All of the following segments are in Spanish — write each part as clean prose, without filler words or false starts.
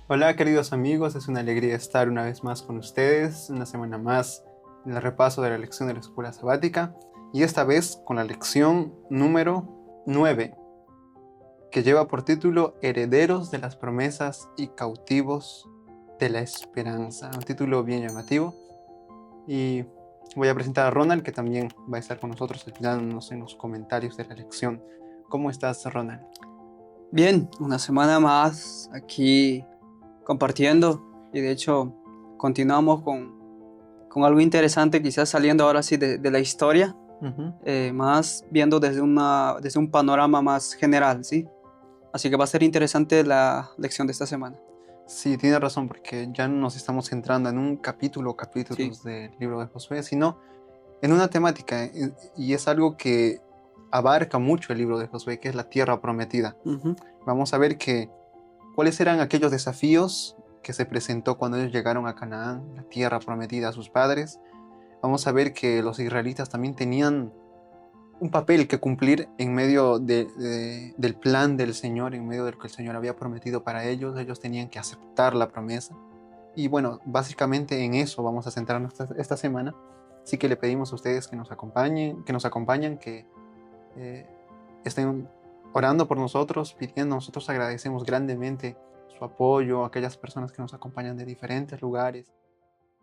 Hola queridos amigos, es una alegría estar una vez más con ustedes, una semana más en el repaso de la lección de la escuela sabática y esta vez con la lección número 9 que lleva por título Herederos de las promesas y cautivos de la esperanza, un título bien llamativo y voy a presentar a Ronald que también va a estar con nosotros ayudándonos en los comentarios de la lección. ¿Cómo estás, Ronald? Bien, una semana más aquí compartiendo y de hecho continuamos con algo interesante, quizás saliendo ahora sí de la historia, Ujú. más viendo desde un panorama más general, ¿sí? Así que va a ser interesante la lección de esta semana. Sí, tiene razón, porque ya no nos estamos centrando en un capítulo o Sí. capítulos del libro de Josué, sino en una temática, y es algo que abarca mucho el libro de Josué, que es la tierra prometida. Ujú. Vamos a ver cuáles eran aquellos desafíos que se presentó cuando ellos llegaron a Canaán, la tierra prometida a sus padres. Vamos a ver que los israelitas también tenían un papel que cumplir en medio del plan del Señor, en medio de lo que el Señor había prometido para ellos. Ellos tenían que aceptar la promesa. Y bueno, básicamente en eso vamos a centrarnos esta semana. Así que le pedimos a ustedes que nos acompañen, que eh, estén orando por nosotros, pidiendo. Nosotros agradecemos grandemente su apoyo a aquellas personas que nos acompañan de diferentes lugares.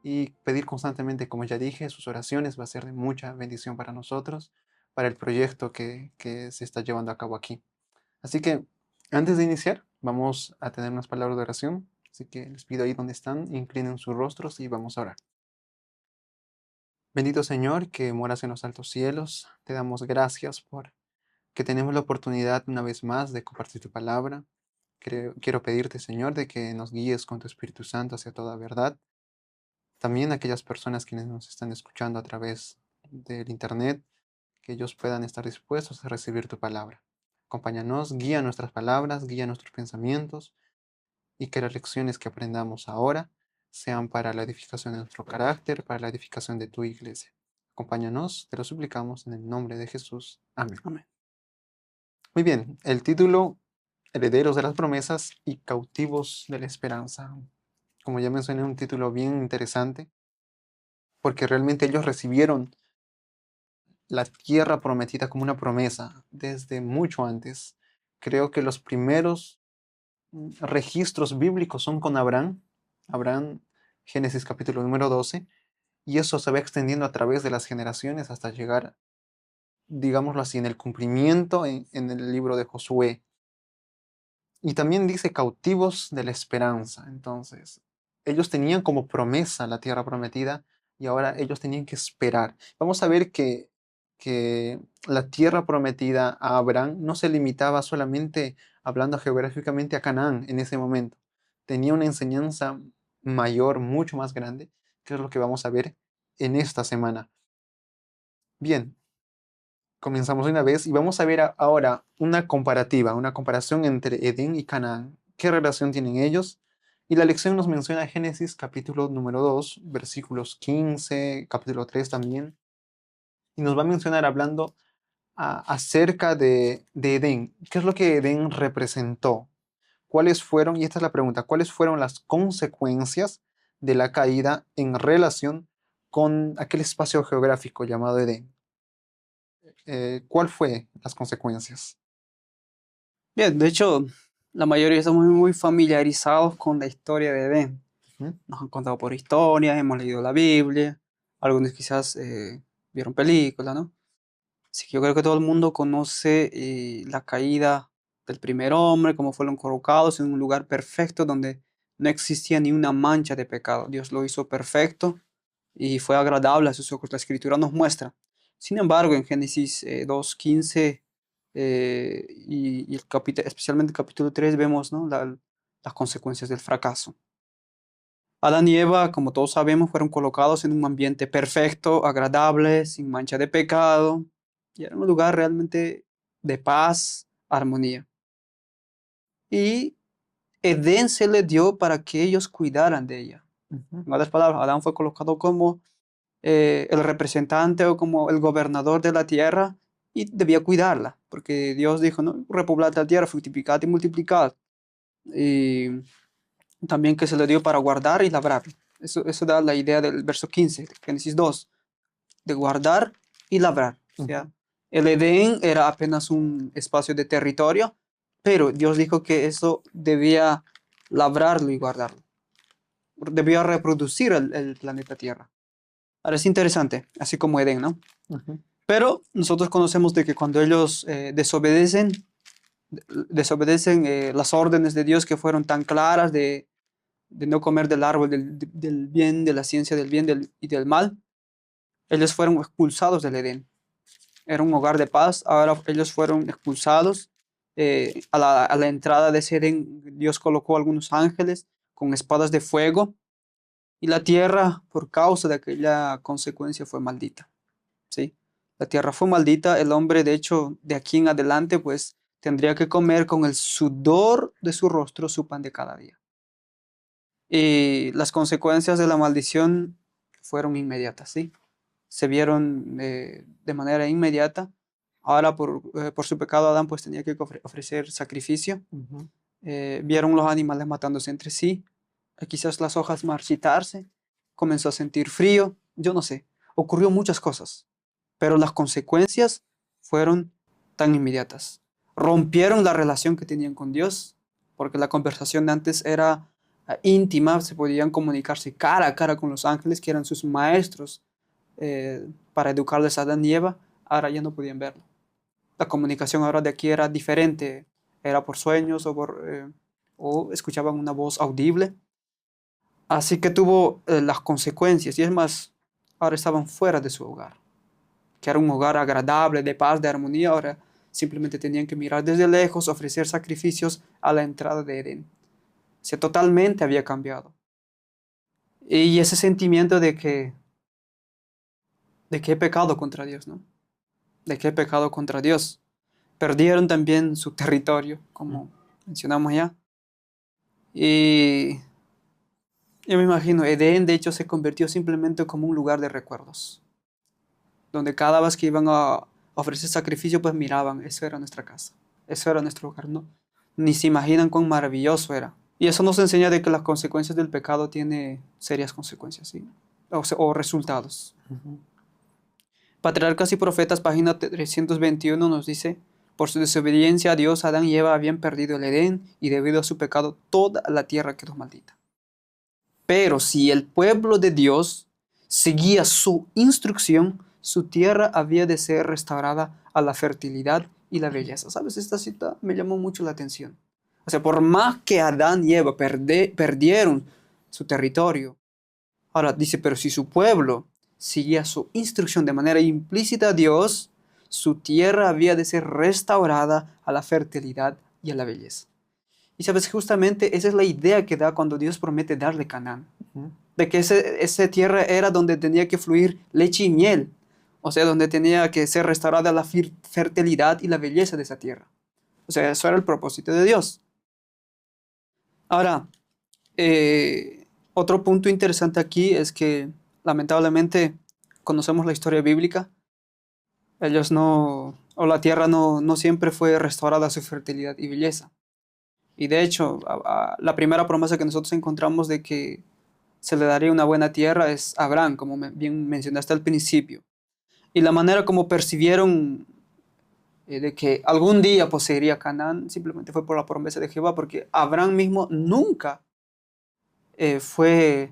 Y pedir constantemente, como ya dije, sus oraciones va a ser de mucha bendición para nosotros, para el proyecto que se está llevando a cabo aquí. Así que antes de iniciar, vamos a tener unas palabras de oración. Así que les pido ahí donde están, inclinen sus rostros y vamos a orar. Bendito Señor, que moras en los altos cielos, te damos gracias por que tenemos la oportunidad una vez más de compartir tu palabra. Quiero pedirte, Señor, de que nos guíes con tu Espíritu Santo hacia toda verdad. También aquellas personas quienes nos están escuchando a través del Internet, que ellos puedan estar dispuestos a recibir tu palabra. Acompáñanos, guía nuestras palabras, guía nuestros pensamientos y que las lecciones que aprendamos ahora sean para la edificación de nuestro carácter, para la edificación de tu iglesia. Acompáñanos, te lo suplicamos en el nombre de Jesús. Amén. Amén. Muy bien, el título, Herederos de las promesas y cautivos de la esperanza. Como ya mencioné, un título bien interesante porque realmente ellos recibieron la tierra prometida como una promesa desde mucho antes. Creo que los primeros registros bíblicos son con Abraham. Abraham, Génesis capítulo número 12, y eso se va extendiendo a través de las generaciones hasta llegar, digámoslo así, en el cumplimiento en el libro de Josué. Y también dice cautivos de la esperanza. Entonces, ellos tenían como promesa la tierra prometida y ahora ellos tenían que esperar. Vamos a ver que la tierra prometida a Abraham no se limitaba solamente hablando geográficamente a Canaán en ese momento. Tenía una enseñanza mayor, mucho más grande, que es lo que vamos a ver en esta semana. Bien, comenzamos de una vez y vamos a ver ahora una comparativa, una comparación entre Edén y Canaán. ¿Qué relación tienen ellos? Y la lección nos menciona Génesis capítulo número 2 versículos 15, capítulo 3 también, y nos va a mencionar hablando acerca de Edén. ¿Qué es lo que Edén representó? ¿Cuáles fueron, y esta es la pregunta, cuáles fueron las consecuencias de la caída en relación con aquel espacio geográfico llamado Edén? ¿Cuál fue las consecuencias? Bien, de hecho, la mayoría estamos muy familiarizados con la historia de Edén. Ujú. Nos han contado por historias, hemos leído la Biblia, algunos quizás vieron películas, ¿no? Así que yo creo que todo el mundo conoce la caída del primer hombre, cómo fueron colocados en un lugar perfecto donde no existía ni una mancha de pecado. Dios lo hizo perfecto y fue agradable a sus ojos. La escritura nos muestra. Sin embargo, en Génesis 2:15 y especialmente el capítulo 3 vemos, ¿no? Las consecuencias del fracaso. Adán y Eva, como todos sabemos, fueron colocados en un ambiente perfecto, agradable, sin mancha de pecado, y era un lugar realmente de paz, armonía. Y Edén se le dio para que ellos cuidaran de ella. Ujú. En otras palabras, Adán fue colocado como el representante o como el gobernador de la tierra y debía cuidarla, porque Dios dijo, ¿no? Repoblad la tierra, fructificad y multiplicad. Y también que se le dio para guardar y labrar. Eso da la idea del verso 15, de Génesis 2, de guardar y labrar. O sea, Ujú. el Edén era apenas un espacio de territorio, pero Dios dijo que eso debía labrarlo y guardarlo. Debía reproducir el planeta Tierra. Ahora es interesante, así como Edén, ¿no? Ujú. Pero nosotros conocemos de que cuando ellos desobedecen las órdenes de Dios que fueron tan claras de no comer del árbol del bien, de la ciencia del bien y del mal, ellos fueron expulsados del Edén. Era un hogar de paz, ahora ellos fueron expulsados. A la entrada de ese Edén, Dios colocó algunos ángeles con espadas de fuego y la tierra, por causa de aquella consecuencia, fue maldita. ¿Sí? La tierra fue maldita, el hombre, de hecho, de aquí en adelante, pues tendría que comer con el sudor de su rostro su pan de cada día. Y las consecuencias de la maldición fueron inmediatas, ¿sí? Se vieron de manera inmediata. Ahora por su pecado Adán pues tenía que ofrecer sacrificio. Ujú. Vieron los animales matándose entre sí. Quizás las hojas marchitarse. Comenzó a sentir frío. Yo no sé. Ocurrió muchas cosas. Pero las consecuencias fueron tan inmediatas. Rompieron la relación que tenían con Dios, porque la conversación de antes era íntima, se podían comunicarse cara a cara con los ángeles, que eran sus maestros, para educarles a Adán y Eva. Ahora ya no podían verlo. La comunicación ahora de aquí era diferente, era por sueños o escuchaban una voz audible. Así que tuvo las consecuencias, y es más, ahora estaban fuera de su hogar, que era un hogar agradable, de paz, de armonía. Ahora simplemente tenían que mirar desde lejos, ofrecer sacrificios a la entrada de Edén. O sea, totalmente había cambiado. Y ese sentimiento de que he pecado contra Dios, ¿no? De que he pecado contra Dios. Perdieron también su territorio, como mencionamos ya. Y yo me imagino, Edén de hecho se convirtió simplemente como un lugar de recuerdos, donde cada vez que iban a ofrecer sacrificio, pues miraban, eso era nuestra casa, eso era nuestro hogar, ¿no? Ni se imaginan cuán maravilloso era. Y eso nos enseña de que las consecuencias del pecado tienen serias consecuencias, ¿sí? O resultados. Ujú. Patriarcas y Profetas, página 321, nos dice: por su desobediencia a Dios, Adán y Eva habían perdido el Edén, y debido a su pecado toda la tierra quedó maldita. Pero si el pueblo de Dios seguía su instrucción, su tierra había de ser restaurada a la fertilidad y la belleza. ¿Sabes? Esta cita me llamó mucho la atención. O sea, por más que Adán y Eva perdieron su territorio, ahora dice, pero si su pueblo seguía su instrucción de manera implícita a Dios, su tierra había de ser restaurada a la fertilidad y a la belleza. Y sabes, justamente esa es la idea que da cuando Dios promete darle Canaán, Ujú. de que esa tierra era donde tenía que fluir leche y miel, o sea, donde tenía que ser restaurada la fertilidad y la belleza de esa tierra. O sea, eso era el propósito de Dios. Ahora, otro punto interesante aquí es que lamentablemente conocemos la historia bíblica. Ellos no, o la tierra no siempre fue restaurada a su fertilidad y belleza. Y de hecho, la primera promesa que nosotros encontramos de que se le daría una buena tierra es a Abraham, como bien mencionaste al principio. Y la manera como percibieron de que algún día poseería Canaán simplemente fue por la promesa de Jehová, porque Abraham mismo nunca fue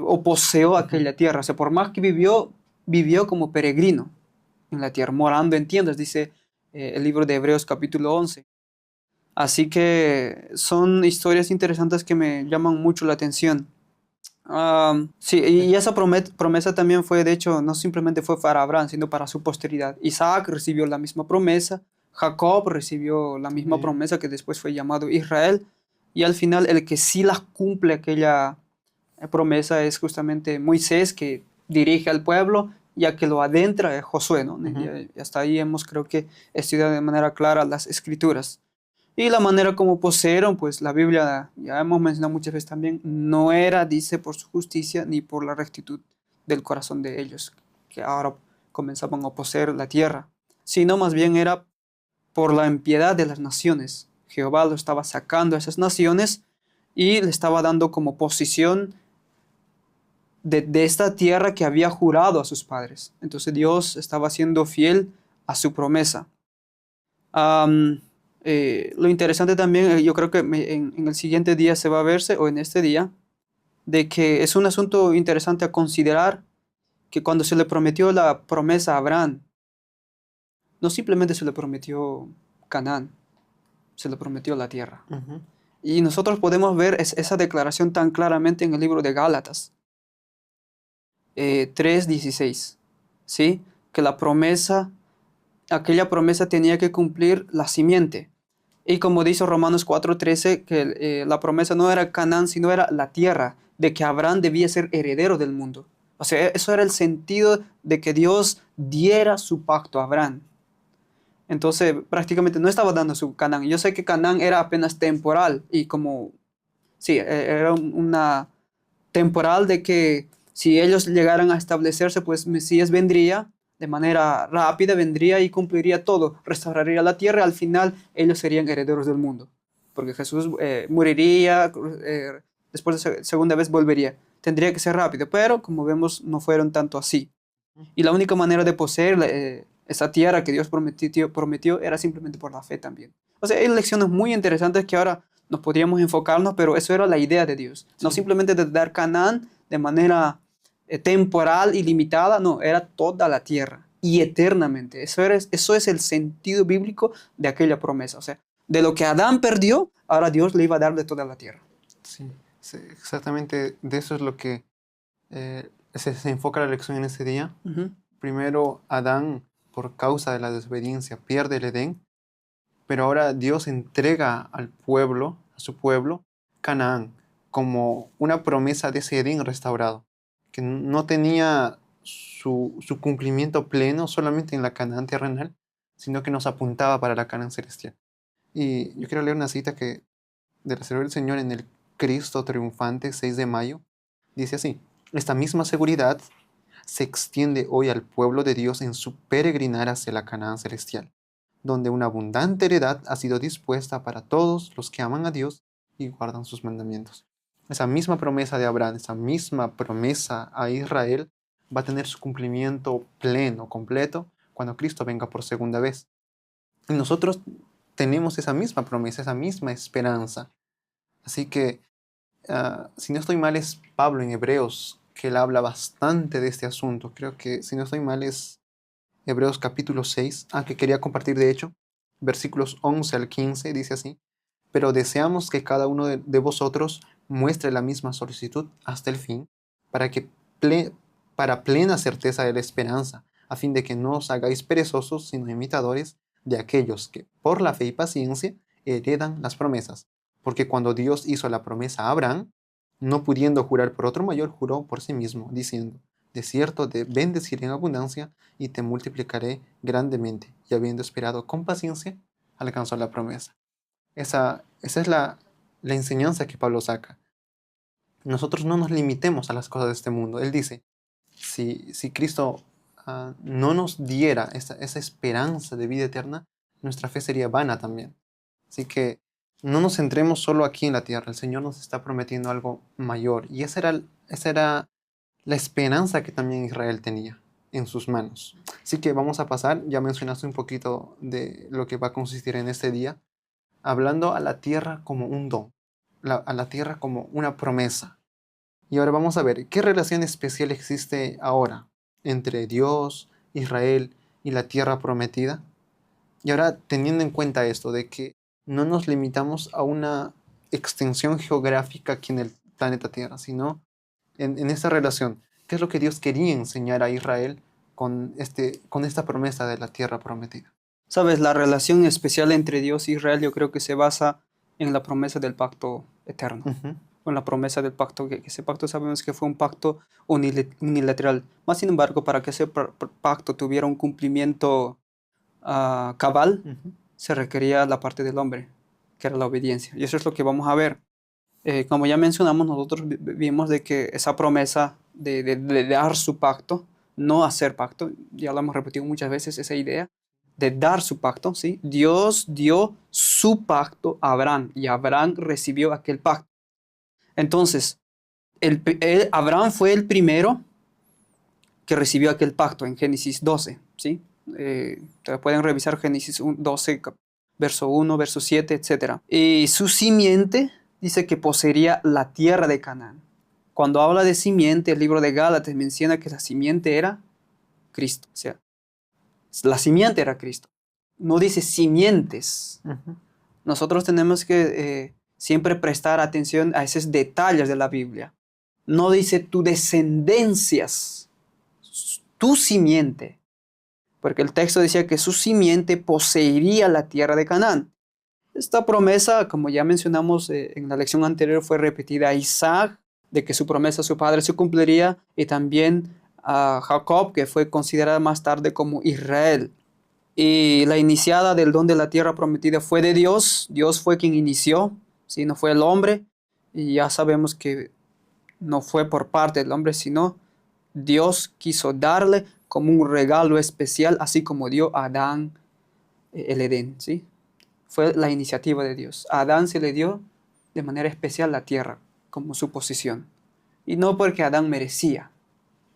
o poseó Ujú. aquella tierra. O sea, por más que vivió como peregrino en la tierra, morando en tiendas, dice el libro de Hebreos capítulo 11. Así que son historias interesantes que me llaman mucho la atención. Sí, Sí. y esa promesa también fue, de hecho, no simplemente fue para Abraham, sino para su posteridad. Isaac recibió la misma promesa, Jacob recibió la misma Sí. promesa que después fue llamado Israel, y al final el que sí las cumple aquella promesa es justamente Moisés, que dirige al pueblo, ya que lo adentra es Josué, ¿no? Ujú. Y hasta ahí hemos, creo que, estudiado de manera clara las escrituras. Y la manera como poseyeron, pues la Biblia, ya hemos mencionado muchas veces también, no era, dice, por su justicia ni por la rectitud del corazón de ellos, que ahora comenzaban a poseer la tierra, sino más bien era por la impiedad de las naciones. Jehová lo estaba sacando a esas naciones y le estaba dando como posición de esta tierra que había jurado a sus padres. Entonces Dios estaba siendo fiel a su promesa. Am, lo interesante también, yo creo que en el siguiente día se va a verse, o en este día, de que es un asunto interesante a considerar que cuando se le prometió la promesa a Abraham, no simplemente se le prometió Canaán, se le prometió la tierra. Ujú. Y nosotros podemos ver esa declaración tan claramente en el libro de Gálatas 3:16, ¿sí? Que aquella promesa tenía que cumplir la simiente. Y como dice Romanos 4:13, que la promesa no era Canaán, sino era la tierra, de que Abraham debía ser heredero del mundo. O sea, eso era el sentido de que Dios diera su pacto a Abraham. Entonces, prácticamente no estaba dando su Canaán. Yo sé que Canaán era apenas temporal y como, sí, era una temporal de que si ellos llegaran a establecerse, pues Mesías vendría de manera rápida, vendría y cumpliría todo, restauraría la tierra, al final ellos serían herederos del mundo, porque Jesús moriría, después de segunda vez volvería. Tendría que ser rápido, pero como vemos no fueron tanto así. Y la única manera de poseer esa tierra que Dios prometió era simplemente por la fe también. O sea, hay lecciones muy interesantes que ahora nos podríamos enfocarnos, pero eso era la idea de Dios. No Sí, simplemente de dar Canaán de manera temporal y limitada, no, era toda la tierra y eternamente. Eso es el sentido bíblico de aquella promesa. O sea, de lo que Adán perdió, ahora Dios le iba a dar de toda la tierra. sí, sí, exactamente de eso es lo que se enfoca la lección en este día. Ujú. Primero, Adán, por causa de la desobediencia, pierde el Edén, pero ahora Dios entrega al pueblo, a su pueblo, Canaán, como una promesa de ese Edén restaurado, que no tenía su cumplimiento pleno solamente en la Canaán terrenal, sino que nos apuntaba para la Canaán celestial. Y yo quiero leer una cita que de la Sierva del Señor en el Cristo triunfante, 6 de mayo, dice así: esta misma seguridad se extiende hoy al pueblo de Dios en su peregrinar hacia la Canaán celestial, donde una abundante heredad ha sido dispuesta para todos los que aman a Dios y guardan sus mandamientos. Esa misma promesa de Abraham, esa misma promesa a Israel, va a tener su cumplimiento pleno, completo, cuando Cristo venga por segunda vez. Y nosotros tenemos esa misma promesa, esa misma esperanza. Así que, si no estoy mal, es Pablo en Hebreos, que él habla bastante de este asunto. Creo que, si no estoy mal, es Hebreos capítulo 6, que quería compartir de hecho, versículos 11 al 15, dice así: pero deseamos que cada uno de vosotros muestre la misma solicitud hasta el fin, para que para plena certeza de la esperanza, a fin de que no os hagáis perezosos, sino imitadores de aquellos que, por la fe y paciencia, heredan las promesas. Porque cuando Dios hizo la promesa a Abraham, no pudiendo jurar por otro mayor, juró por sí mismo, diciendo: de cierto te bendeciré en abundancia y te multiplicaré grandemente. Y habiendo esperado con paciencia, alcanzó la promesa. Esa es la enseñanza que Pablo saca. Nosotros no nos limitemos a las cosas de este mundo. Él dice, si Cristo no nos diera esa esperanza de vida eterna, nuestra fe sería vana también. Así que no nos centremos solo aquí en la tierra. El Señor nos está prometiendo algo mayor. Y esa era la esperanza que también Israel tenía en sus manos. Así que vamos a pasar, ya mencionaste un poquito de lo que va a consistir en este día, hablando a la tierra como un don, a la tierra como una promesa. Y ahora vamos a ver qué relación especial existe ahora entre Dios, Israel y la tierra prometida. Y ahora teniendo en cuenta esto de que no nos limitamos a una extensión geográfica aquí en el planeta Tierra, sino en esta relación, ¿qué es lo que Dios quería enseñar a Israel con esta promesa de la tierra prometida? Sabes, la relación especial entre Dios e Israel yo creo que se basa en la promesa del pacto eterno, Ujú. con la promesa del pacto, que ese pacto sabemos que fue un pacto unilateral. Más sin embargo, para que ese pacto tuviera un cumplimiento cabal, Ujú. se requería la parte del hombre, que era la obediencia. Y eso es lo que vamos a ver. Como ya mencionamos, nosotros vimos de que esa promesa de dar su pacto, no hacer pacto, ya lo hemos repetido muchas veces, esa idea de dar su pacto, ¿sí? Dios dio su pacto a Abraham y Abraham recibió aquel pacto. Entonces, Abraham fue el primero que recibió aquel pacto en Génesis 12, ¿sí? Pueden revisar Génesis 12, verso 1, verso 7, etc. Y su simiente dice que poseería la tierra de Canaán. Cuando habla de simiente, el libro de Gálatas menciona que la simiente era Cristo. O sea, la simiente era Cristo. No dice simientes. Ujú. Nosotros tenemos que siempre prestar atención a esos detalles de la Biblia. No dice tu descendencias, tu simiente. Porque el texto decía que su simiente poseería la tierra de Canaán. Esta promesa, como ya mencionamos en la lección anterior, fue repetida a Isaac, de que su promesa a su padre se cumpliría, y también a Jacob, que fue considerada más tarde como Israel. Y la iniciada del don de la tierra prometida fue de Dios. Dios fue quien inició, ¿sí? No fue el hombre. Y ya sabemos que no fue por parte del hombre, sino Dios quiso darle como un regalo especial, así como dio a Adán el Edén, ¿sí? Fue la iniciativa de Dios. A Adán se le dio de manera especial la tierra como su posesión. Y no porque Adán merecía.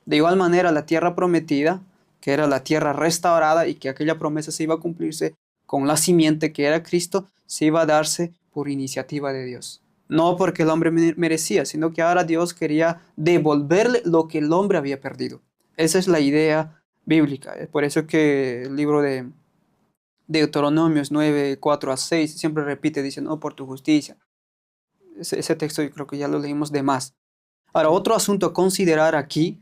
De igual manera, la tierra prometida, que era la tierra restaurada y que aquella promesa se iba a cumplirse con la simiente que era Cristo, se iba a darse por iniciativa de Dios. No porque el hombre merecía, sino que ahora Dios quería devolverle lo que el hombre había perdido. Esa es la idea bíblica. Es por eso que el libro de Deuteronomios 9, 4 a 6 siempre repite, dice, no por tu justicia. Ese texto yo creo que ya lo leímos de más. Ahora, otro asunto a considerar aquí,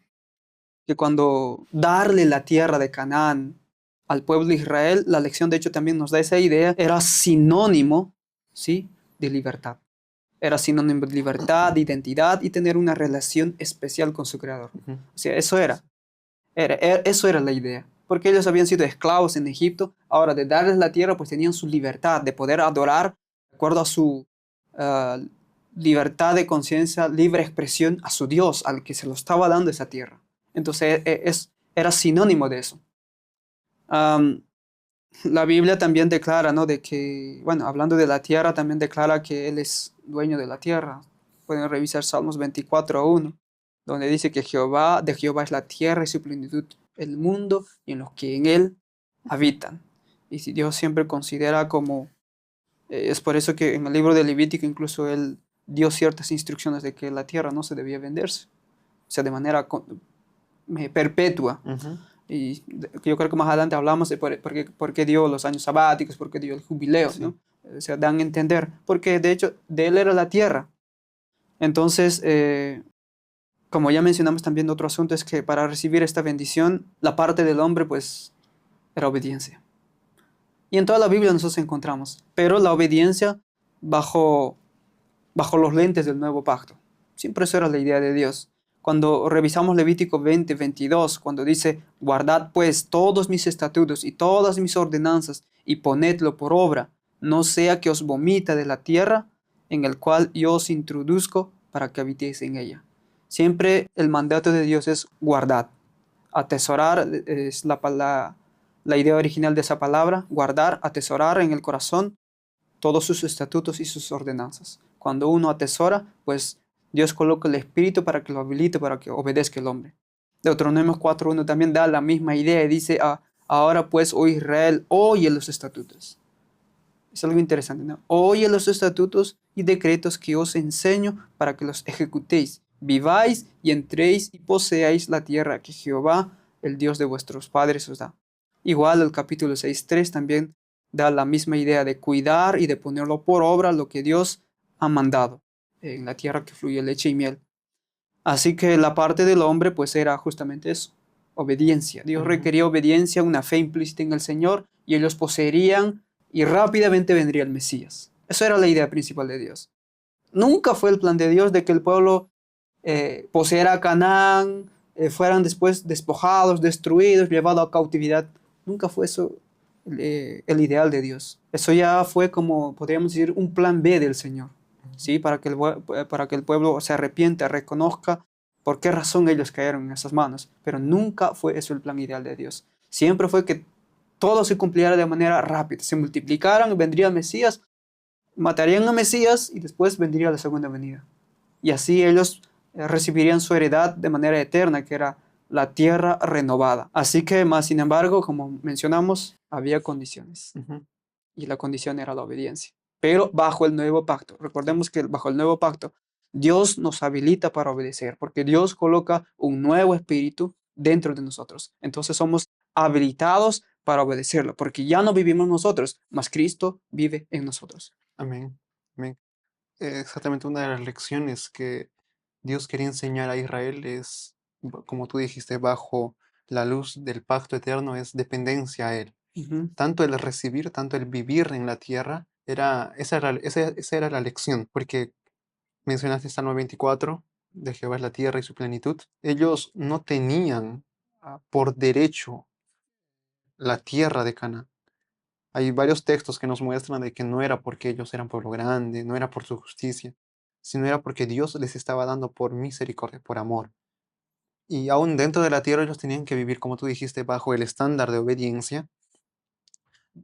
que cuando darle la tierra de Canaán al pueblo de Israel, la lección de hecho también nos da esa idea, era sinónimo, ¿sí?, de libertad. Era sinónimo de libertad, de identidad y tener una relación especial con su creador. Ujú. O sea, eso era la idea. Porque ellos habían sido esclavos en Egipto, ahora de darles la tierra, pues tenían su libertad de poder adorar de acuerdo a su uh, libertad de conciencia, libre expresión a su Dios, al que se lo estaba dando esa tierra. Entonces era sinónimo de eso. La Biblia también declara, ¿no?, de que, bueno, hablando de la tierra, también declara que Él es dueño de la tierra. Pueden revisar Salmos 24:1, donde dice que de Jehová es la tierra y su plenitud, el mundo y en los que en Él habitan. Y si Dios siempre considera como, es por eso que en el libro de Levítico incluso Él dio ciertas instrucciones de que la tierra no se debía venderse, o sea, de manera perpetua. Ujú. Y yo creo que más adelante hablamos de por qué dio los años sabáticos, por qué dio el jubileo, Sí. ¿no? O sea, dan a entender, porque de hecho de él era la tierra. Entonces, como ya mencionamos también, otro asunto es que para recibir esta bendición, la parte del hombre pues era obediencia. Y en toda la Biblia nosotros encontramos, pero la obediencia bajo los lentes del nuevo pacto. Siempre eso era la idea de Dios. Cuando revisamos Levítico 20, 22, cuando dice, guardad pues todos mis estatutos y todas mis ordenanzas y ponedlo por obra, no sea que os vomita de la tierra en el cual yo os introduzco para que habitéis en ella. Siempre el mandato de Dios es guardad. Atesorar es la idea original de esa palabra, guardar, atesorar en el corazón todos sus estatutos y sus ordenanzas. Cuando uno atesora, pues Dios coloca el espíritu para que lo habilite, para que obedezca el hombre. Deuteronomio 4:1 también da la misma idea y dice, ahora pues, oh Israel, oye los estatutos. Es algo interesante, ¿no? Oye los estatutos y decretos que os enseño para que los ejecutéis, viváis y entréis y poseáis la tierra que Jehová, el Dios de vuestros padres, os da. Igual el capítulo 6:3 también da la misma idea de cuidar y de ponerlo por obra lo que Dios ha mandado en la tierra que fluye leche y miel. Así que la parte del hombre pues era justamente eso, obediencia. Dios Ujú. requería obediencia, una fe implícita en el Señor y ellos poseerían y rápidamente vendría el Mesías. Esa era la idea principal de Dios. Nunca fue el plan de Dios de que el pueblo poseera Canaán, fueran después despojados, destruidos, llevados a cautividad. Nunca fue eso el ideal de Dios. Eso ya fue como, podríamos decir, un plan B del Señor, ¿sí? Para que el pueblo se arrepienta, reconozca por qué razón ellos cayeron en esas manos. Pero nunca fue eso el plan ideal de Dios. Siempre fue que todo se cumpliera de manera rápida, se multiplicaran, vendría el Mesías, matarían a Mesías y después vendría la segunda venida. y así ellos recibirían su heredad de manera eterna, que era la tierra renovada. Así que, más sin embargo, como mencionamos, había condiciones Ujú. y la condición era la obediencia, pero bajo el nuevo pacto. Sí, Recordemos que bajo el nuevo pacto, Dios nos habilita para obedecer, porque Dios coloca un nuevo espíritu dentro de nosotros. Entonces somos habilitados para obedecerlo, porque ya no vivimos nosotros, mas Cristo vive en nosotros. amén. Amén. Exactamente una de las lecciones que Dios quería enseñar a Israel es, como tú dijiste, bajo la luz del pacto eterno, es dependencia a Él. Ujú, Tanto el recibir, tanto el vivir en la tierra, esa era la lección, porque mencionaste Salmo 24, de Jehová es la tierra y su plenitud. Ellos no tenían por derecho la tierra de Canaán. Hay varios textos que nos muestran de que no era porque ellos eran pueblo grande, no era por su justicia, sino era porque Dios les estaba dando por misericordia, por amor. Y aún dentro de la tierra ellos tenían que vivir, como tú dijiste, bajo el estándar de obediencia.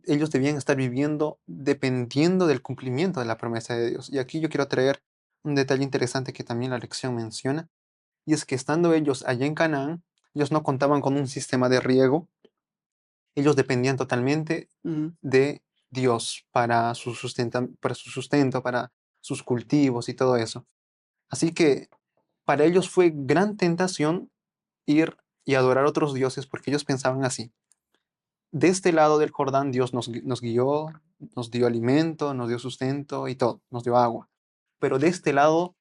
Ellos debían estar viviendo dependiendo del cumplimiento de la promesa de Dios. Y aquí yo quiero traer un detalle interesante que también la lección menciona, y es que estando ellos allá en Canaán, ellos no contaban con un sistema de riego, ellos dependían totalmente ujú, de Dios para su sustento, para sus cultivos y todo eso. Así que para ellos fue gran tentación ir y adorar otros dioses porque ellos pensaban así. De este lado del Jordán Dios nos guió, nos dio alimento, nos dio sustento y todo, nos dio agua. Pero de este lado,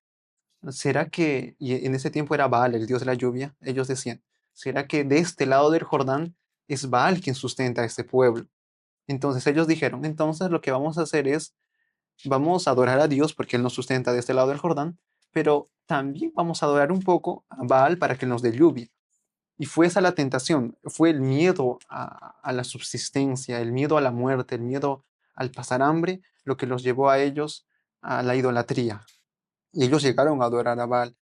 ¿será que, y en ese tiempo era Baal, el dios de la lluvia? Ellos decían, ¿será que de este lado del Jordán es Baal quien sustenta a este pueblo? Entonces ellos dijeron, entonces lo que vamos a hacer es, vamos a adorar a Dios porque Él nos sustenta de este lado del Jordán, pero también vamos a adorar un poco a Baal para que nos dé lluvia. Y fue esa la tentación, fue el miedo a la subsistencia, el miedo a la muerte, el miedo al pasar hambre, lo que los llevó a ellos a la idolatría. Y ellos llegaron a adorar a Baal.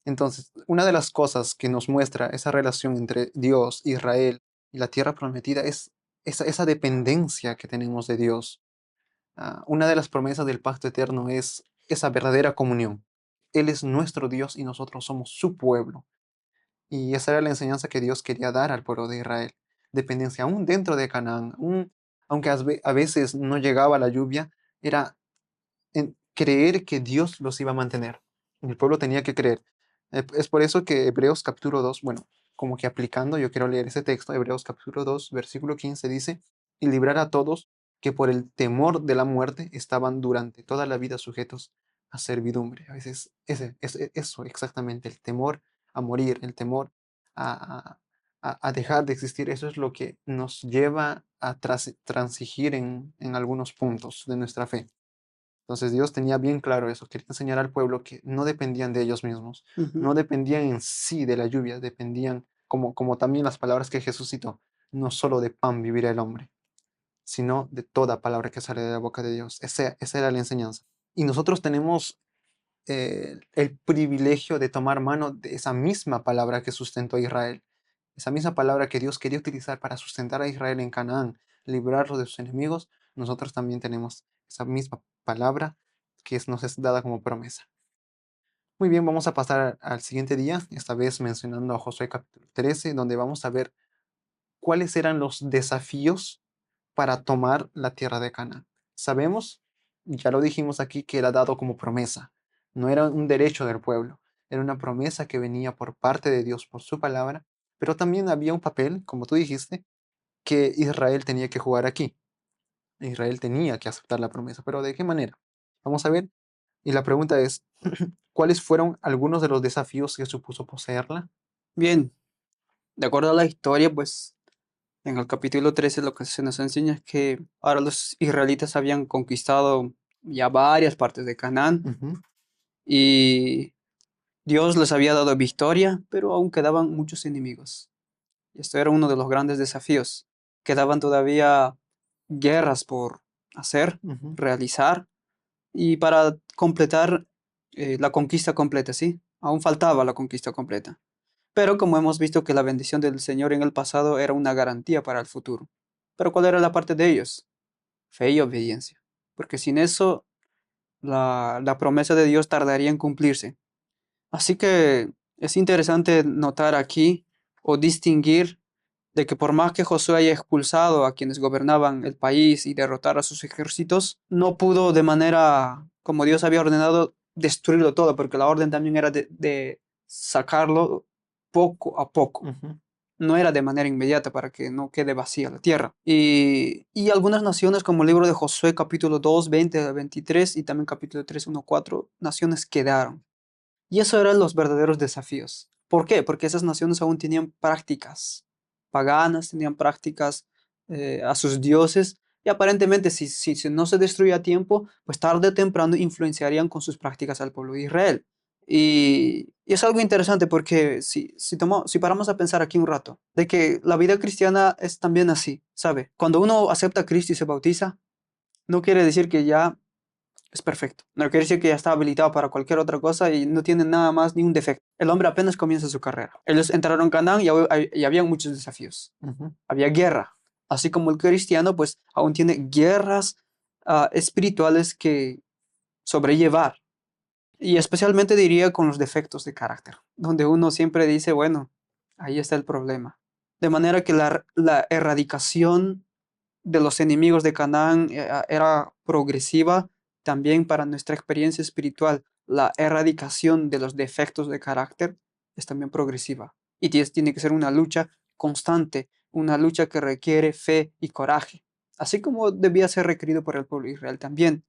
Entonces, una de las cosas que nos muestra esa relación entre Dios, Israel y la tierra prometida es esa dependencia que tenemos de Dios. Una de las promesas del pacto eterno es esa verdadera comunión. Él es nuestro Dios y nosotros somos su pueblo. Y esa era la enseñanza que Dios quería dar al pueblo de Israel. Dependencia aún dentro de Canaán, aunque a veces no llegaba la lluvia, era en creer que Dios los iba a mantener. El pueblo tenía que creer. Es por eso que Hebreos capítulo 2, bueno, como que aplicando, yo quiero leer ese texto, Hebreos capítulo 2, versículo 15 dice, y librar a todos que por el temor de la muerte estaban durante toda la vida sujetos a servidumbre. A veces eso exactamente, el temor a morir, el temor a, a dejar de existir, eso es lo que nos lleva a transigir en algunos puntos de nuestra fe. Entonces Dios tenía bien claro eso, quería enseñar al pueblo que no dependían de ellos mismos, ujú. no dependían en sí de la lluvia, dependían, como también las palabras que Jesús citó, no solo de pan vivirá el hombre, sino de toda palabra que sale de la boca de Dios. Esa era la enseñanza. Y nosotros tenemos el privilegio de tomar mano de esa misma palabra que sustentó a Israel, esa misma palabra que Dios quería utilizar para sustentar a Israel en Canaán, librarlo de sus enemigos, nosotros también tenemos esa misma palabra que nos es dada como promesa. Muy bien, vamos a pasar al siguiente día, esta vez mencionando a Josué capítulo 13, donde vamos a ver cuáles eran los desafíos para tomar la tierra de Canaán. Sabemos, ya lo dijimos aquí, que era dado como promesa, no era un derecho del pueblo, era una promesa que venía por parte de Dios por su palabra, pero también había un papel, como tú dijiste, que Israel tenía que jugar aquí. Israel tenía que aceptar la promesa, pero ¿de qué manera? Vamos a ver. Y la pregunta es, ¿cuáles fueron algunos de los desafíos que supuso poseerla? Bien, de acuerdo a la historia, pues en el capítulo 13 lo que se nos enseña es que ahora los israelitas habían conquistado ya varias partes de Canaán Ujú, y Dios les había dado victoria, pero aún quedaban muchos enemigos. Y esto era uno de los grandes desafíos. Quedaban todavía guerras por hacer, ujú, realizar, y para completar la conquista completa, ¿sí? Aún faltaba la conquista completa. Pero como hemos visto que la bendición del Señor en el pasado era una garantía para el futuro. Pero ¿cuál era la parte de ellos? Fe y obediencia. Porque sin eso la promesa de Dios tardaría en cumplirse. Así que es interesante notar aquí o distinguir de que por más que Josué haya expulsado a quienes gobernaban el país y derrotar a sus ejércitos, no pudo de manera como Dios había ordenado destruirlo todo, porque la orden también era de sacarlo poco a poco. Ujú, No era de manera inmediata para que no quede vacía la tierra. Y algunas naciones, como el libro de Josué, capítulo 2 20 a 23, y también capítulo 3 1 4 naciones quedaron. Y eso eran los verdaderos desafíos. ¿Por qué? Porque esas naciones aún tenían prácticas paganas, tenían prácticas a sus dioses, y aparentemente si no se destruía a tiempo, pues tarde o temprano influenciarían con sus prácticas al pueblo de Israel. Y es algo interesante porque si paramos a pensar aquí un rato, de que la vida cristiana es también así, ¿sabe? Cuando uno acepta a Cristo y se bautiza, no quiere decir que ya es perfecto. No quiere decir que ya está habilitado para cualquier otra cosa y no tiene nada más ni un defecto. El hombre apenas comienza su carrera. Ellos entraron en Canaán y había muchos desafíos. ujú. Había guerra. Así como el cristiano, pues aún tiene guerras espirituales que sobrellevar. Y especialmente diría con los defectos de carácter, donde uno siempre dice, bueno, ahí está el problema. De manera que la erradicación de los enemigos de Canaán era progresiva también para nuestra experiencia espiritual. La erradicación de los defectos de carácter es también progresiva y tiene que ser una lucha constante, una lucha que requiere fe y coraje, así como debía ser requerido por el pueblo de Israel también.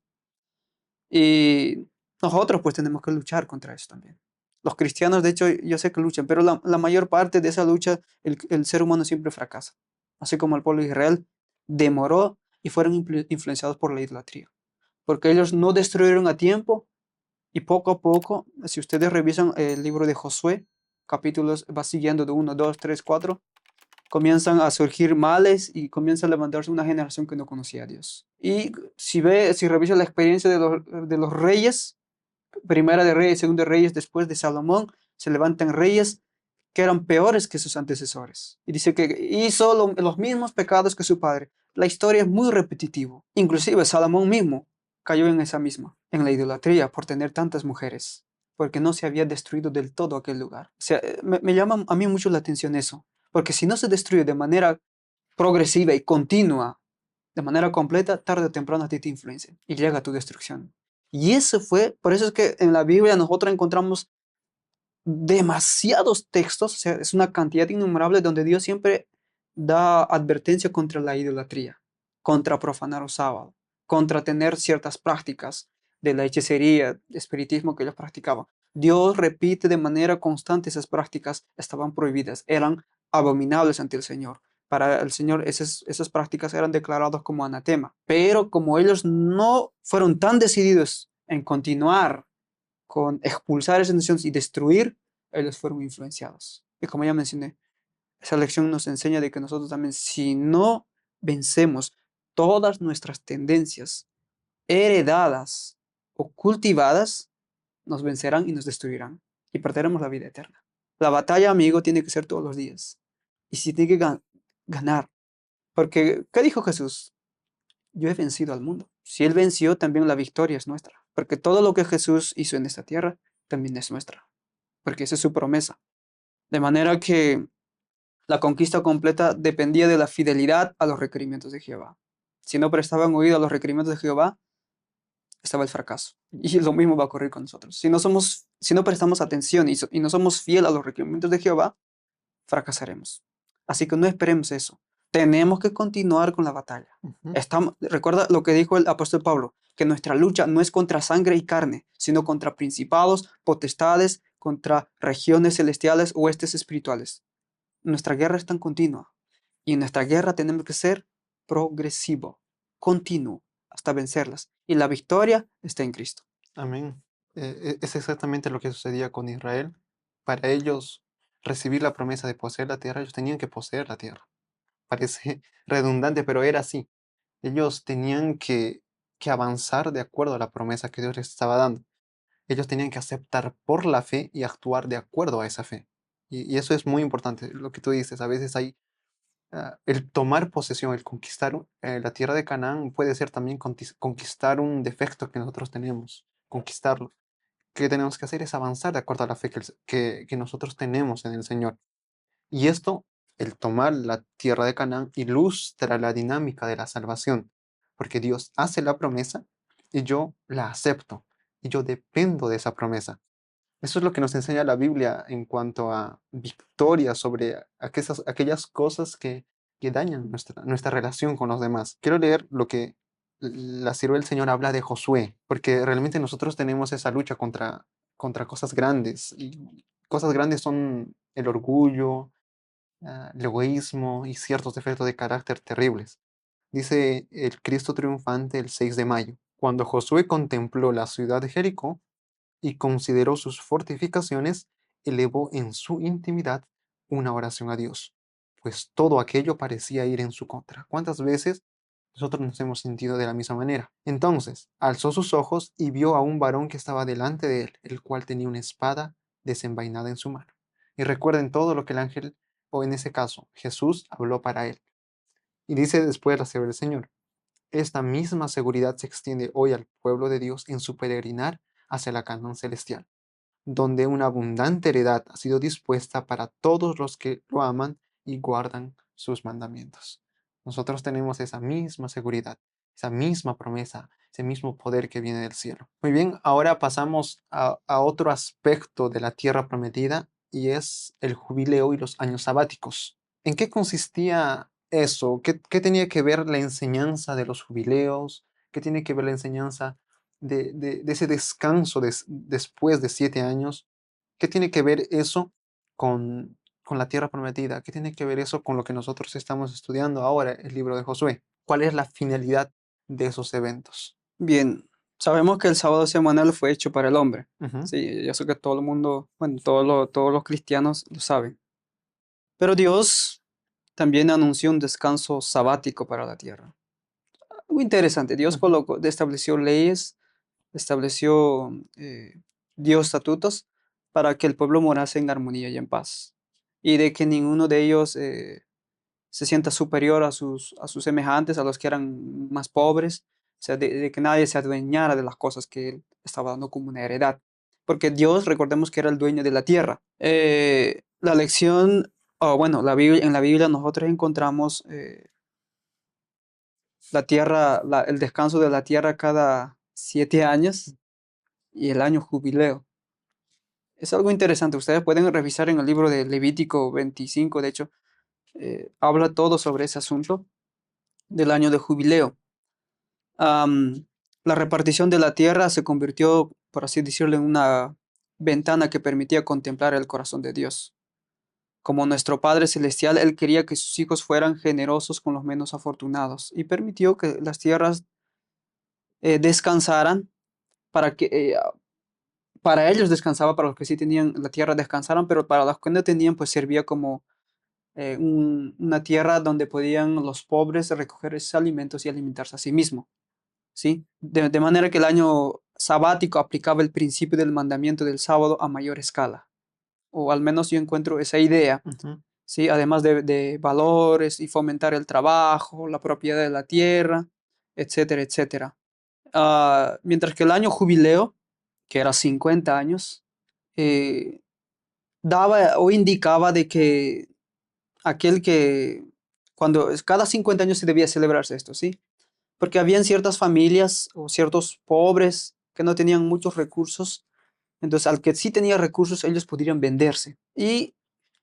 Y nosotros pues tenemos que luchar contra eso también. Los cristianos, de hecho, yo sé que luchan, pero la mayor parte de esa lucha, el ser humano siempre fracasa. Así como el pueblo de Israel demoró y fueron influenciados por la idolatría. Porque ellos no destruyeron a tiempo y poco a poco, si ustedes revisan el libro de Josué, capítulos va siguiendo de uno 2 3 4 comienzan a surgir males y comienza a levantarse una generación que no conocía a Dios. Y si revisa la experiencia de los reyes, primera de reyes, segunda de reyes, después de Salomón, se levantan reyes que eran peores que sus antecesores. Y dice que hizo los mismos pecados que su padre. La historia es muy repetitiva. Inclusive Salomón mismo cayó en esa misma, en la idolatría por tener tantas mujeres, porque no se había destruido del todo aquel lugar. O sea, me llama a mí mucho la atención eso, porque si no se destruye de manera progresiva y continua, de manera completa, tarde o temprano a ti te influencia y llega a tu destrucción. Y eso fue, por eso es que en la Biblia nosotros encontramos demasiados textos, o sea, es una cantidad innumerable donde Dios siempre da advertencia contra la idolatría, contra profanar el sábado, contra tener ciertas prácticas de la hechicería, espiritismo que ellos practicaban. Dios repite de manera constante esas prácticas estaban prohibidas, eran abominables ante el Señor. Para el Señor esas prácticas eran declaradas como anatema. Pero como ellos no fueron tan decididos en continuar con expulsar esas naciones y destruir, ellos fueron influenciados. Y como ya mencioné, esa lección nos enseña de que nosotros también, si no vencemos todas nuestras tendencias heredadas o cultivadas, nos vencerán y nos destruirán y perderemos la vida eterna. La batalla, amigo, tiene que ser todos los días. Y si tiene que ganar. Porque, ¿qué dijo Jesús? Yo he vencido al mundo. Si Él venció, también la victoria es nuestra. Porque todo lo que Jesús hizo en esta tierra también es nuestra. Porque esa es su promesa. De manera que la conquista completa dependía de la fidelidad a los requerimientos de Jehová. Si no prestaban oído a los requerimientos de Jehová, estaba el fracaso. Y lo mismo va a ocurrir con nosotros. Si no prestamos atención y no somos fieles a los requerimientos de Jehová, fracasaremos. Así que no esperemos eso. Tenemos que continuar con la batalla. Ujú. Recuerda lo que dijo el apóstol Pablo, que nuestra lucha no es contra sangre y carne, sino contra principados, potestades, contra regiones celestiales, huestes espirituales. Nuestra guerra es tan continua y en nuestra guerra tenemos que ser progresivo, continuo, hasta vencerlas. Y la victoria está en Cristo. Amén. Es exactamente lo que sucedía con Israel. Para ellos recibir la promesa de poseer la tierra, ellos tenían que poseer la tierra. Parece redundante, pero era así. Ellos tenían que avanzar de acuerdo a la promesa que Dios les estaba dando. Ellos tenían que aceptar por la fe y actuar de acuerdo a esa fe. Y eso es muy importante, lo que tú dices. A veces hay el tomar posesión, el conquistar la tierra de Canaán puede ser también conquistar un defecto que nosotros tenemos, conquistarlo. que tenemos que hacer es avanzar de acuerdo a la fe que nosotros tenemos en el Señor. Y esto, el tomar la tierra de Canaán, ilustra la dinámica de la salvación, porque Dios hace la promesa y yo la acepto, y yo dependo de esa promesa. Eso es lo que nos enseña la Biblia en cuanto a victoria sobre aquellas cosas que dañan nuestra relación con los demás. Quiero leer lo que la sierva del Señor habla de Josué, porque realmente nosotros tenemos esa lucha contra cosas grandes, y cosas grandes son el orgullo, el egoísmo y ciertos defectos de carácter terribles. Dice el Cristo triunfante el 6 de mayo: cuando Josué contempló la ciudad de Jericó y consideró sus fortificaciones, elevó en su intimidad una oración a Dios, pues todo aquello parecía ir en su contra. ¿Cuántas veces nosotros nos hemos sentido de la misma manera? Entonces alzó sus ojos y vio a un varón que estaba delante de él, el cual tenía una espada desenvainada en su mano. Y recuerden todo lo que el ángel, o en ese caso Jesús, habló para él. Y dice después la sierva del Señor: esta misma seguridad se extiende hoy al pueblo de Dios en su peregrinar hacia la Canaán celestial, donde una abundante heredad ha sido dispuesta para todos los que lo aman y guardan sus mandamientos. Nosotros tenemos esa misma seguridad, esa misma promesa, ese mismo poder que viene del cielo. Muy bien, ahora pasamos a otro aspecto de la tierra prometida, y es el jubileo y los años sabáticos. ¿En qué consistía eso? ¿Qué tenía que ver la enseñanza de los jubileos? ¿Qué tiene que ver la enseñanza de ese descanso después de 7 años? ¿Qué tiene que ver eso con la tierra prometida? ¿Qué tiene que ver eso con lo que nosotros estamos estudiando ahora, el libro de Josué? ¿Cuál es la finalidad de esos eventos? Bien, sabemos que el sábado semanal fue hecho para el hombre. Ujú, Sí, yo sé que todo el mundo, bueno, todos los cristianos lo saben. Pero Dios también anunció un descanso sabático para la tierra. Muy interesante. Dios ujú, estableció leyes, estableció, dio estatutos para que el pueblo morase en armonía y en paz. Y de que ninguno de ellos se sienta superior a sus semejantes, a los que eran más pobres. O sea, de que nadie se adueñara de las cosas que él estaba dando como una heredad. Porque Dios, recordemos que era el dueño de la tierra. La lección, o bueno, en la Biblia nosotros encontramos la tierra, el descanso de la tierra cada 7 años y el año jubileo. Es algo interesante. Ustedes pueden revisar en el libro de Levítico 25, de hecho, habla todo sobre ese asunto del año de jubileo. Am, la repartición de la tierra se convirtió, por así decirlo, en una ventana que permitía contemplar el corazón de Dios. Como nuestro Padre Celestial, Él quería que sus hijos fueran generosos con los menos afortunados y permitió que las tierras descansaran para que para ellos descansaba, para los que sí tenían la tierra descansaran, pero para los que no tenían, pues servía como una tierra donde podían los pobres recoger esos alimentos y alimentarse a sí mismos. ¿Sí? De manera que el año sabático aplicaba el principio del mandamiento del sábado a mayor escala, o al menos yo encuentro esa idea, ujú, ¿sí? Además de valores y fomentar el trabajo, la propiedad de la tierra, etcétera, etcétera. Mientras que el año jubileo, que era 50 años, eh, daba o indicaba de que aquel que cada 50 años se debía celebrarse esto, ¿sí? Porque habían ciertas familias o ciertos pobres que no tenían muchos recursos, entonces al que sí tenía recursos ellos podrían venderse y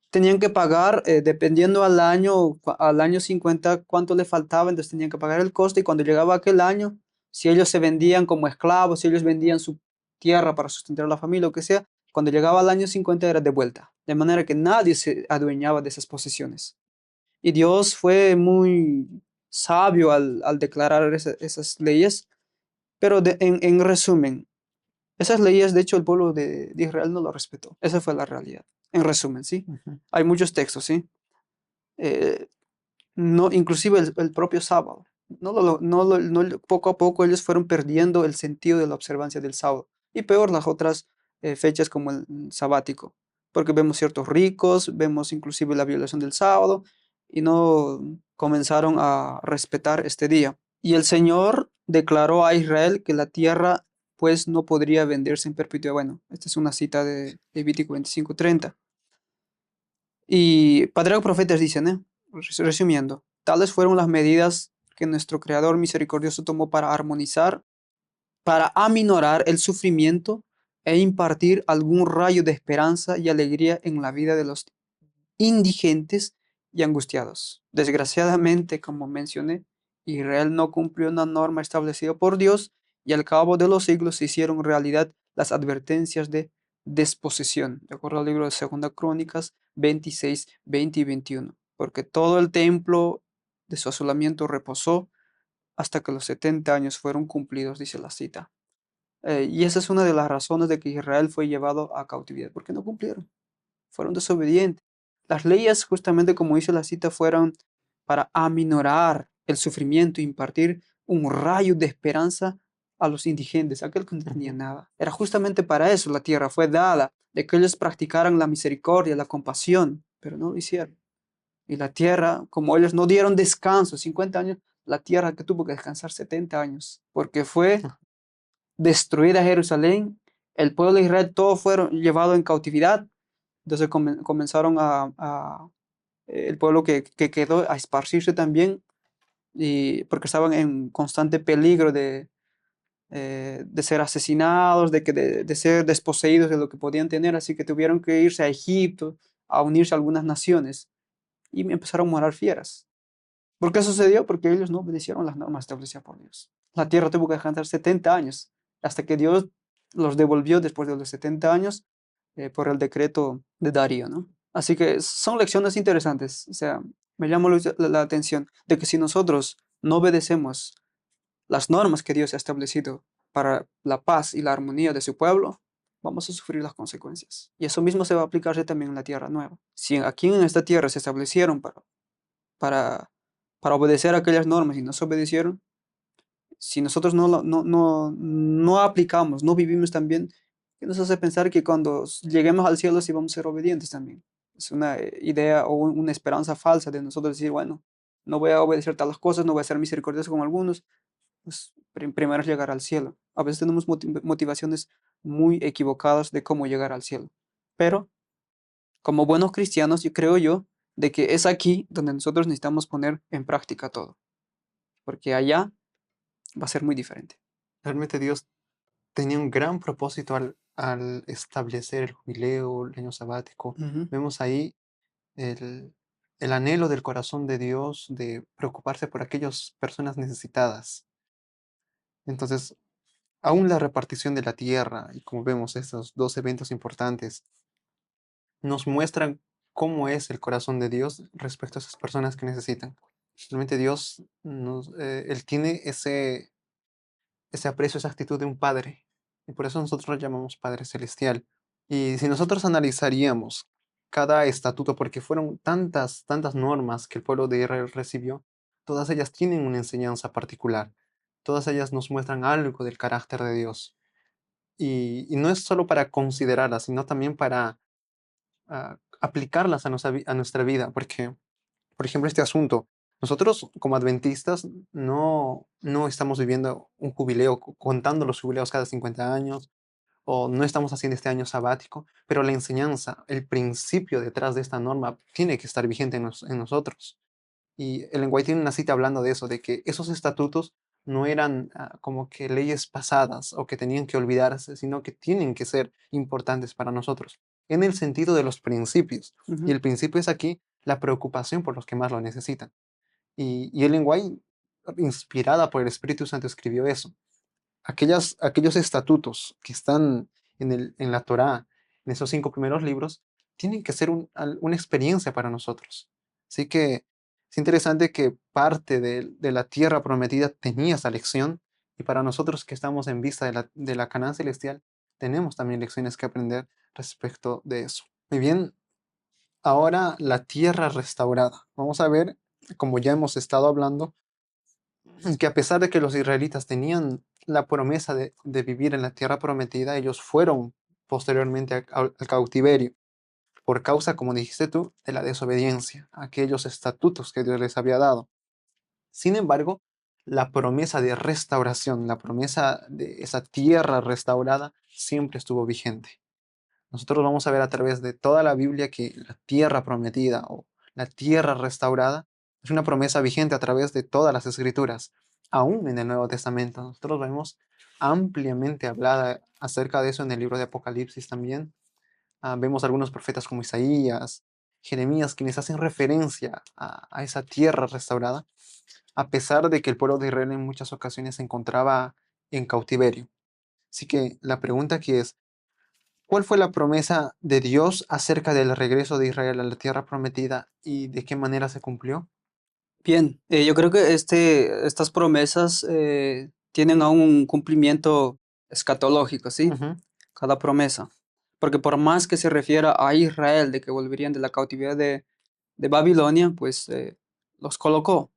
tenían que pagar, dependiendo al año 50 cuánto le faltaba, entonces tenían que pagar el coste y cuando llegaba aquel año, si ellos se vendían como esclavos, si ellos vendían su tierra para sustentar a la familia, lo que sea, cuando llegaba al año 50 era de vuelta, de manera que nadie se adueñaba de esas posesiones. Y Dios fue muy sabio al declarar esas leyes, pero en resumen, esas leyes, de hecho, el pueblo de Israel no lo respetó. Esa fue la realidad. En resumen, ¿sí? ujú. Hay muchos textos, ¿sí? Eh, no, inclusive el propio sábado. Poco a poco ellos fueron perdiendo el sentido de la observancia del sábado. Y peor las otras fechas como el sabático. Porque vemos ciertos ricos, vemos inclusive la violación del sábado y no comenzaron a respetar este día. Y el Señor declaró a Israel que la tierra pues no podría venderse en perpetuidad. Bueno, esta es una cita de Levítico 25:30. Y Patriarcas y Profetas dicen, resumiendo, tales fueron las medidas que nuestro Creador misericordioso tomó para armonizar, para aminorar el sufrimiento e impartir algún rayo de esperanza y alegría en la vida de los indigentes y angustiados. Desgraciadamente, como mencioné, Israel no cumplió una norma establecida por Dios y al cabo de los siglos se hicieron realidad las advertencias de desposesión, de acuerdo al libro de Segunda Crónicas 26, 20 y 21, porque todo el templo de su asolamiento reposó hasta que los 70 años fueron cumplidos, dice la cita. Y esa es una de las razones de que Israel fue llevado a cautividad, porque no cumplieron, fueron desobedientes. Las leyes, justamente como dice la cita, fueron para aminorar el sufrimiento, impartir un rayo de esperanza a los indigentes, aquel que no tenía Ujú. nada. Era justamente para eso la tierra fue dada, de que ellos practicaran la misericordia, la compasión, pero no lo hicieron. Y la tierra, como ellos no dieron descanso, 50 años, la tierra que tuvo que descansar 70 años, porque fue destruida Jerusalén, el pueblo de Israel, todos fueron llevados en cautividad. Entonces comenzaron el pueblo que quedó a esparcirse también, y porque estaban en constante peligro de ser asesinados, de ser desposeídos de lo que podían tener, así que tuvieron que irse a Egipto, a unirse a algunas naciones, y empezaron a morar fieras. ¿Por qué sucedió? Porque ellos no obedecieron las normas establecidas por Dios. La tierra tuvo que descansar 70 años, hasta que Dios los devolvió después de los 70 años por el decreto de Darío, ¿no? Así que son lecciones interesantes. O sea, me llama la atención de que si nosotros no obedecemos las normas que Dios ha establecido para la paz y la armonía de su pueblo, vamos a sufrir las consecuencias. Y eso mismo se va a aplicarse también en la tierra nueva. Si aquí en esta tierra se establecieron para, para obedecer aquellas normas y no se obedecieron, si nosotros no aplicamos, no vivimos también, ¿qué nos hace pensar que cuando lleguemos al cielo sí vamos a ser obedientes también? Es una idea o una esperanza falsa de nosotros decir, bueno, no voy a obedecer tales cosas, no voy a ser misericordioso como algunos, pues primero es llegar al cielo. A veces tenemos motivaciones muy equivocadas de cómo llegar al cielo. Pero como buenos cristianos, yo creo yo de que es aquí donde nosotros necesitamos poner en práctica todo, porque allá va a ser muy diferente. Realmente Dios tenía un gran propósito al establecer el jubileo, el año sabático. Ujú, Vemos ahí el, el anhelo del corazón de Dios de preocuparse por aquellas personas necesitadas. Entonces, aún la repartición de la tierra, y como vemos estos dos eventos importantes, nos muestran cómo es el corazón de Dios respecto a esas personas que necesitan. Realmente Dios, Él tiene ese aprecio, esa actitud de un padre, y por eso nosotros lo llamamos Padre Celestial. Y si nosotros analizaríamos cada estatuto, porque fueron tantas, tantas normas que el pueblo de Israel recibió, todas ellas tienen una enseñanza particular. Todas ellas nos muestran algo del carácter de Dios. Y no es solo para considerarlas, sino también para aplicarlas a a nuestra vida, porque, por ejemplo, este asunto, nosotros como adventistas no estamos viviendo un jubileo, contando los jubileos cada 50 años, o no estamos haciendo este año sabático, pero la enseñanza, el principio detrás de esta norma tiene que estar vigente en nosotros. Y Ellen White tiene una cita hablando de eso, de que esos estatutos no eran como que leyes pasadas o que tenían que olvidarse, sino que tienen que ser importantes para nosotros, en el sentido de los principios. Y ujú, el principio es aquí la preocupación por los que más lo necesitan. Y Ellen White, inspirada por el Espíritu Santo, escribió eso. Aquellos estatutos que están en la Torá, en esos 5 primeros libros, tienen que ser una experiencia para nosotros. Así que es interesante que parte de la tierra prometida tenía esa lección, y para nosotros que estamos en vista de la Canaán celestial, tenemos también lecciones que aprender respecto de eso. Muy bien, ahora la tierra restaurada. Vamos a ver, como ya hemos estado hablando, que a pesar de que los israelitas tenían la promesa de vivir en la tierra prometida, ellos fueron posteriormente al cautiverio por causa, como dijiste tú, de la desobediencia a aquellos estatutos que Dios les había dado. Sin embargo, la promesa de restauración, la promesa de esa tierra restaurada siempre estuvo vigente. Nosotros vamos a ver a través de toda la Biblia que la tierra prometida o la tierra restaurada es una promesa vigente a través de todas las escrituras, aún en el Nuevo Testamento. Nosotros vemos ampliamente hablada acerca de eso en el libro de Apocalipsis también. Vemos algunos profetas como Isaías, Jeremías, quienes hacen referencia a esa tierra restaurada, a pesar de que el pueblo de Israel en muchas ocasiones se encontraba en cautiverio. Así que la pregunta aquí es, ¿cuál fue la promesa de Dios acerca del regreso de Israel a la tierra prometida y de qué manera se cumplió? Bien, yo creo que estas promesas tienen aún un cumplimiento escatológico, ¿sí? Ujú, Cada promesa. Porque por más que se refiera a Israel, de que volverían de la cautividad de Babilonia, pues los colocó,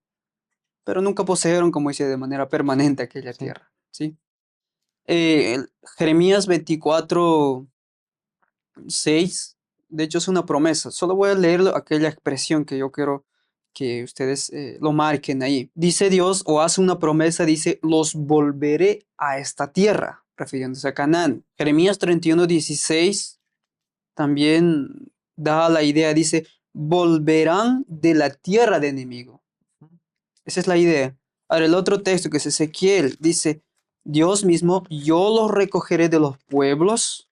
pero nunca poseyeron, como dice, de manera permanente aquella sí, tierra, ¿sí? Jeremías 24:6, de hecho es una promesa. Solo voy a leer aquella expresión que yo quiero que ustedes lo marquen ahí. Dice Dios o hace una promesa, dice, los volveré a esta tierra, refiriéndose a Canaán. Jeremías 31:16 también da la idea, dice, volverán de la tierra de enemigo. Esa es la idea. Ahora, el otro texto que es Ezequiel, dice, Dios mismo, yo los recogeré de los pueblos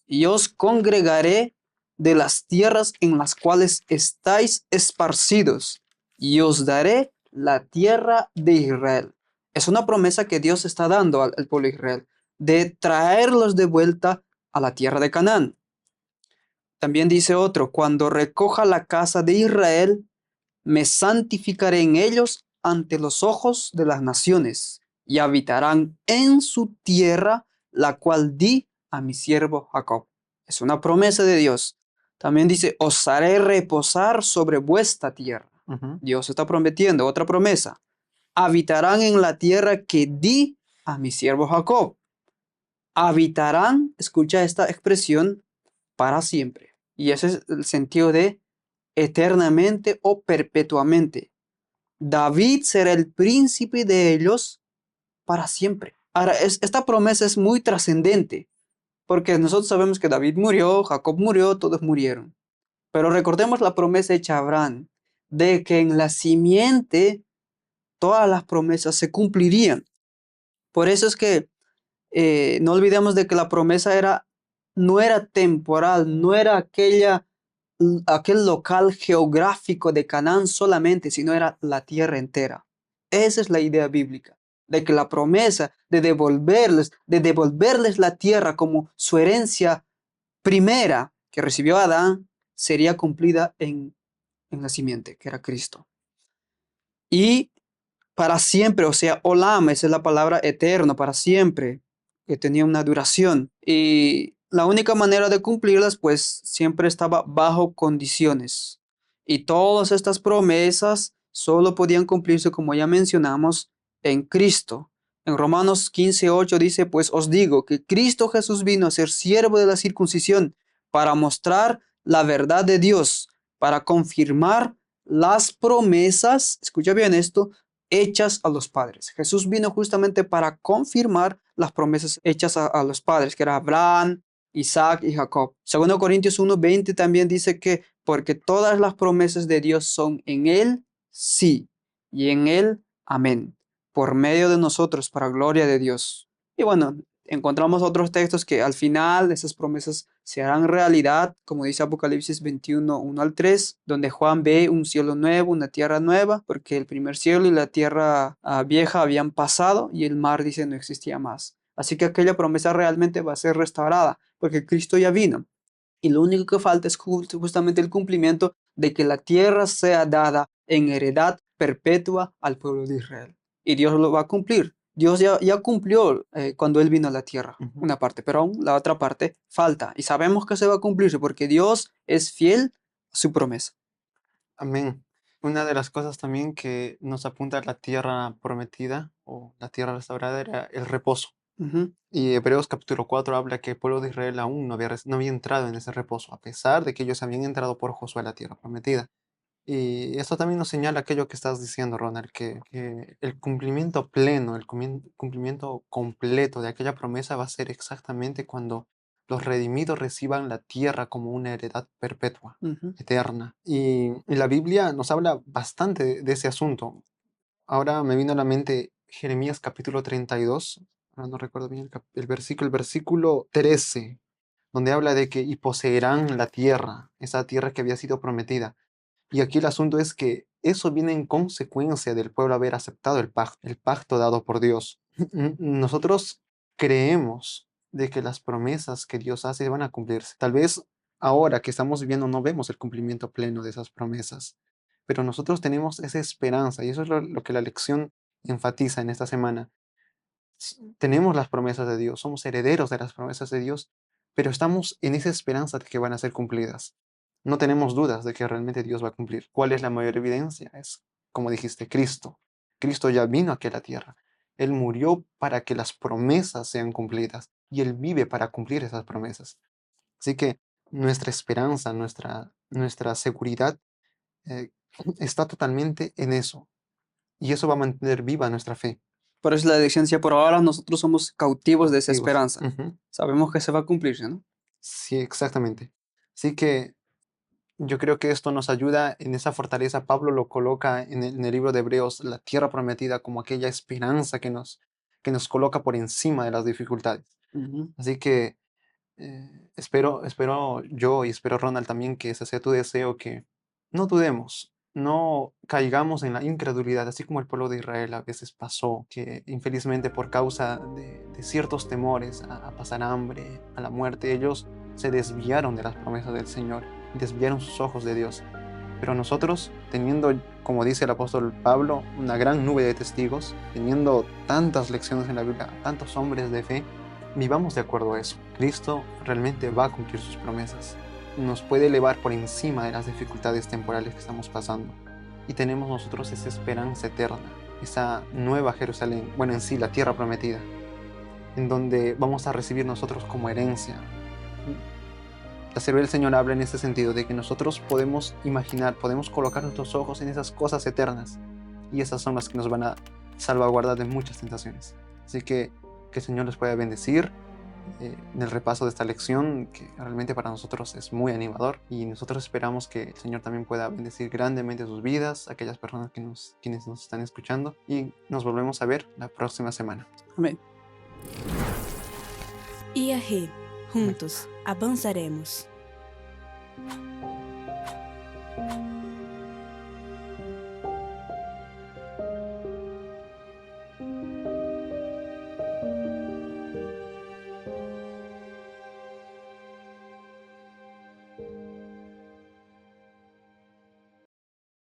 y os congregaré de las tierras en las cuales estáis esparcidos, y os daré la tierra de Israel. Es una promesa que Dios está dando al pueblo de Israel, de traerlos de vuelta a la tierra de Canaán. También dice otro, cuando recoja la casa de Israel, me santificaré en ellos ante los ojos de las naciones, y habitarán en su tierra, la cual di a mi siervo Jacob. Es una promesa de Dios. También dice, os haré reposar sobre vuestra tierra. ujú, Dios está prometiendo otra promesa. Habitarán en la tierra que di a mi siervo Jacob. Habitarán, escucha esta expresión, para siempre. Y ese es el sentido de eternamente o perpetuamente. David será el príncipe de ellos para siempre. Ahora, esta promesa es muy trascendente, porque nosotros sabemos que David murió, Jacob murió, todos murieron. Pero recordemos la promesa hecha a Abraham, de que en la simiente todas las promesas se cumplirían. Por eso es que no olvidemos de que la promesa no era temporal, no era aquel local geográfico de Canaán solamente, sino era la tierra entera. Esa es la idea bíblica, de que la promesa de devolverles la tierra como su herencia primera que recibió Adán, sería cumplida en la simiente, que era Cristo. Y para siempre, o sea, olam, esa es la palabra eterno, para siempre, que tenía una duración. Y la única manera de cumplirlas, pues siempre estaba bajo condiciones. Y todas estas promesas solo podían cumplirse, como ya mencionamos, en Cristo. En Romanos 15:8 dice, pues os digo que Cristo Jesús vino a ser siervo de la circuncisión para mostrar la verdad de Dios, para confirmar las promesas, escucha bien esto, hechas a los padres. Jesús vino justamente para confirmar las promesas hechas a los padres, que era Abraham, Isaac y Jacob. Segundo Corintios 1:20 también dice que porque todas las promesas de Dios son en Él, sí, y en Él, amén, por medio de nosotros, para gloria de Dios. Y bueno, encontramos otros textos que al final esas promesas se harán realidad, como dice Apocalipsis 21, 1 al 3, donde Juan ve un cielo nuevo, una tierra nueva, porque el primer cielo y la tierra vieja habían pasado y el mar, dice, no existía más. Así que aquella promesa realmente va a ser restaurada, porque Cristo ya vino. Y lo único que falta es justamente el cumplimiento de que la tierra sea dada en heredad perpetua al pueblo de Israel. Y Dios lo va a cumplir. Dios ya cumplió cuando Él vino a la tierra, ujú. una parte, pero aún la otra parte falta. Y sabemos que se va a cumplirse porque Dios es fiel a su promesa. Amén. Una de las cosas también que nos apunta a la tierra prometida o la tierra restaurada era el reposo. Ujú. Y Hebreos capítulo 4 habla que el pueblo de Israel aún no había entrado en ese reposo, a pesar de que ellos habían entrado por Josué a la tierra prometida. Y esto también nos señala aquello que estás diciendo, Ronald, que el cumplimiento pleno, el cumplimiento completo de aquella promesa va a ser exactamente cuando los redimidos reciban la tierra como una heredad perpetua, Ujú. eterna. Y la Biblia nos habla bastante de ese asunto. Ahora me vino a la mente Jeremías capítulo 32, ahora no recuerdo bien el versículo 13, donde habla de que y poseerán la tierra, esa tierra que había sido prometida. Y aquí el asunto es que eso viene en consecuencia del pueblo haber aceptado el pacto dado por Dios. Nosotros creemos de que las promesas que Dios hace van a cumplirse. Tal vez ahora que estamos viviendo no vemos el cumplimiento pleno de esas promesas, pero nosotros tenemos esa esperanza y eso es lo que la lección enfatiza en esta semana. Tenemos las promesas de Dios, somos herederos de las promesas de Dios, pero estamos en esa esperanza de que van a ser cumplidas. No tenemos dudas de que realmente Dios va a cumplir. ¿Cuál es la mayor evidencia? Es, como dijiste, Cristo. Cristo ya vino aquí a la tierra. Él murió para que las promesas sean cumplidas y Él vive para cumplir esas promesas. Así que nuestra esperanza, nuestra seguridad eh, está totalmente en eso y eso va a mantener viva nuestra fe. Por eso la decía, por ahora nosotros somos cautivos de esa Cautivos. esperanza. Ujú. Sabemos que se va a cumplirse, ¿no? Sí, exactamente. Así que yo creo que esto nos ayuda en esa fortaleza. Pablo lo coloca en el libro de Hebreos, la tierra prometida, como aquella esperanza que nos coloca por encima de las dificultades. Ujú. Así que espero yo y espero Ronald también que ese sea tu deseo, que no dudemos, no caigamos en la incredulidad, así como el pueblo de Israel a veces pasó, que infelizmente por causa de ciertos temores a pasar hambre, a la muerte, ellos se desviaron de las promesas del Señor y desviaron sus ojos de Dios. Pero nosotros, teniendo, como dice el apóstol Pablo, una gran nube de testigos, teniendo tantas lecciones en la Biblia, tantos hombres de fe, vivamos de acuerdo a eso. Cristo realmente va a cumplir sus promesas. Nos puede elevar por encima de las dificultades temporales que estamos pasando. Y tenemos nosotros esa esperanza eterna, esa nueva Jerusalén, bueno, en sí, la tierra prometida, en donde vamos a recibir nosotros como herencia. La Cerveza del Señor habla en este sentido, de que nosotros podemos imaginar, podemos colocar nuestros ojos en esas cosas eternas, y esas son las que nos van a salvaguardar de muchas tentaciones. Así que el Señor les pueda bendecir en el repaso de esta lección, que realmente para nosotros es muy animador, y nosotros esperamos que el Señor también pueda bendecir grandemente sus vidas, aquellas personas quienes nos están escuchando, y nos volvemos a ver la próxima semana. Amén. IAG, juntos avanzaremos.